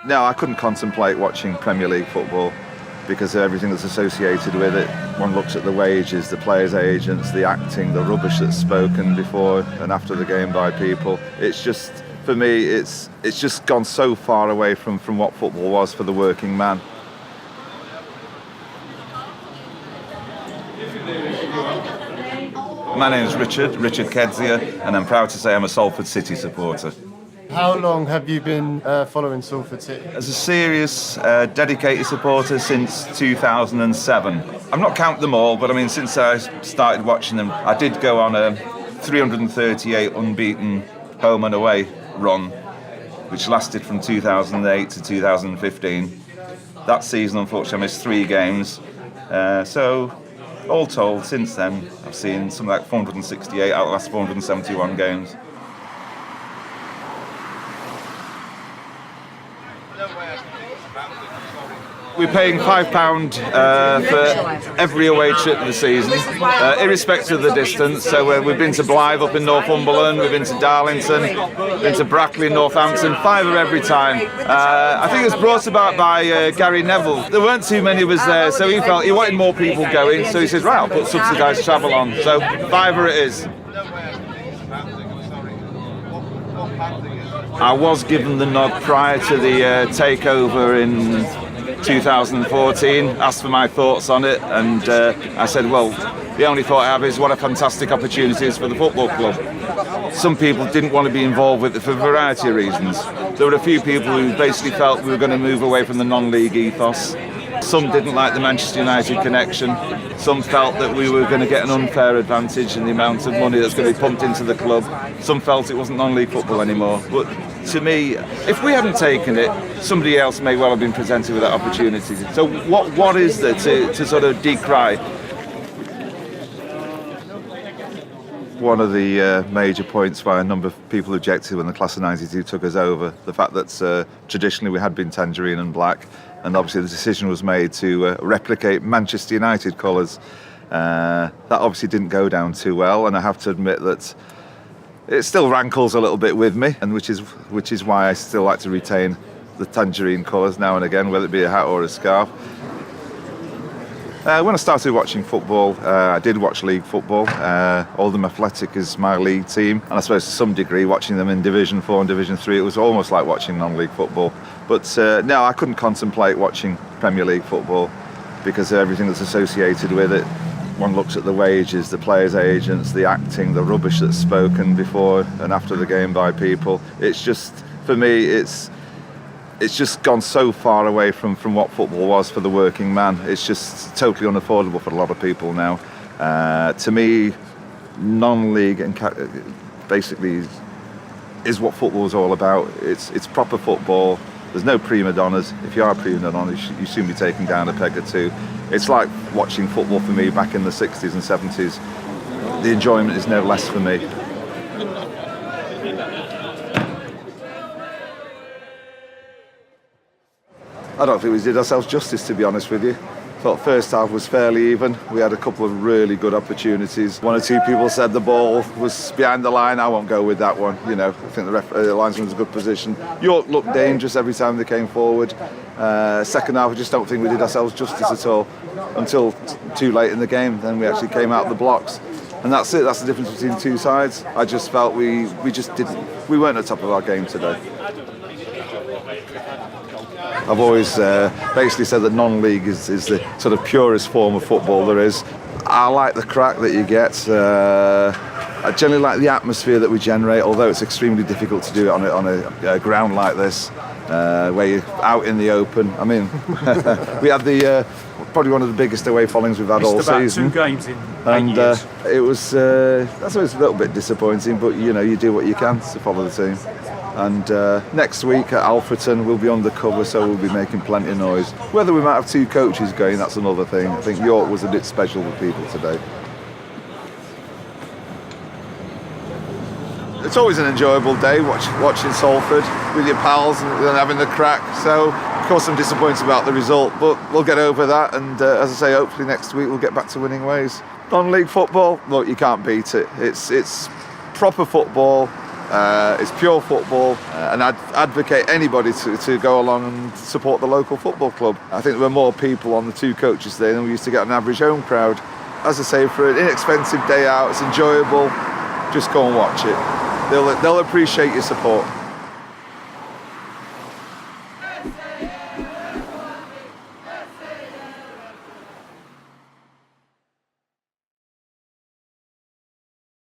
No, I couldn't contemplate watching Premier League football because of everything that's associated with it. One looks at the wages, the players' agents, the acting, the rubbish that's spoken before and after the game by people. It's just, for me, it's just gone so far away from what football was for the working man. My name is Richard Kedzior, and I'm proud to say I'm a Salford City supporter. How long have you been following Salford City? As a serious, dedicated supporter since 2007. I'm not counting them all, but I mean, since I started watching them, I did go on a 338 unbeaten home and away run, which lasted from 2008 to 2015. That season, unfortunately, I missed 3 games. So, all told, since then, I've seen something like 468 out of the last 471 games. We're paying £5 for every away trip of the season, irrespective of the distance. So we've been to Blythe up in Northumberland, we've been to Darlington, been to Brackley, Northampton, £5 every time. I think it was brought about by Gary Neville. There weren't too many of us there, so he felt he wanted more people going. So he says, right, I'll put subsidised travel on. So £5 it is. I was given the nod prior to the takeover in 2014, asked for my thoughts on it, and I said, well, the only thought I have is what a fantastic opportunity it is for the football club. Some people didn't want to be involved with it for a variety of reasons. There were a few people who basically felt we were going to move away from the non-league ethos. Some didn't like the Manchester United connection. Some felt that we were going to get an unfair advantage in the amount of money that's going to be pumped into the club. Some felt it wasn't non-league football anymore. But to me, if we hadn't taken it, somebody else may well have been presented with that opportunity. So what is there to sort of decry? One of the major points why a number of people objected when the class of '92 took us over, the fact that traditionally we had been tangerine and black, and obviously the decision was made to replicate Manchester United colours. That obviously didn't go down too well, and I have to admit that it still rankles a little bit with me, and which is why I still like to retain the tangerine colours now and again, whether it be a hat or a scarf. When I started watching football, I did watch league football. Oldham Athletic is my league team, and I suppose to some degree watching them in Division 4 and Division 3, it was almost like watching non-league football. But no, I couldn't contemplate watching Premier League football because of everything that's associated with it. One looks at the wages, the players' agents, the acting, the rubbish that's spoken before and after the game by people. It's just, for me, it's just gone so far away from what football was for the working man. It's just totally unaffordable for a lot of people now. To me, non-league and basically is what football is all about. It's proper football. There's no prima donnas. If you are a prima donna, you soon be taken down a peg or two. It's like watching football for me back in the 60s and 70s. The enjoyment is no less for me. I don't think we did ourselves justice, to be honest with you. Thought first half was fairly even. We had a couple of really good opportunities. One or two people said the ball was behind the line. I won't go with that one. You know, I think the linesman was in a good position. York looked dangerous every time they came forward. Second half, I just don't think we did ourselves justice at all until too late in the game. Then we actually came out of the blocks. And that's it. That's the difference between two sides. I just felt we weren't at the top of our game today. I've always basically said that non-league is the sort of purest form of football there is. I like the crack that you get. I generally like the atmosphere that we generate, although it's extremely difficult to do it on a ground like this, where you're out in the open. I mean, we had probably one of the biggest away followings we've had all season. 2 games in 8 and years. It was, I suppose, a little bit disappointing, but you know, you do what you can to follow the team. And next week at Alfreton we'll be undercover, so we'll be making plenty of noise. Whether we might have 2 coaches going, that's another thing. I think York was a bit special with people today. It's always an enjoyable day watching Salford with your pals and having the crack. So of course I'm disappointed about the result, but we'll get over that, and as I say, hopefully next week we'll get back to winning ways. Non-league football, look, you can't beat it. It's proper football. It's pure football, and I'd advocate anybody to go along and support the local football club. I think there were more people on the 2 coaches day than we used to get an average home crowd. As I say, for an inexpensive day out, it's enjoyable. Just go and watch it. They'll appreciate your support.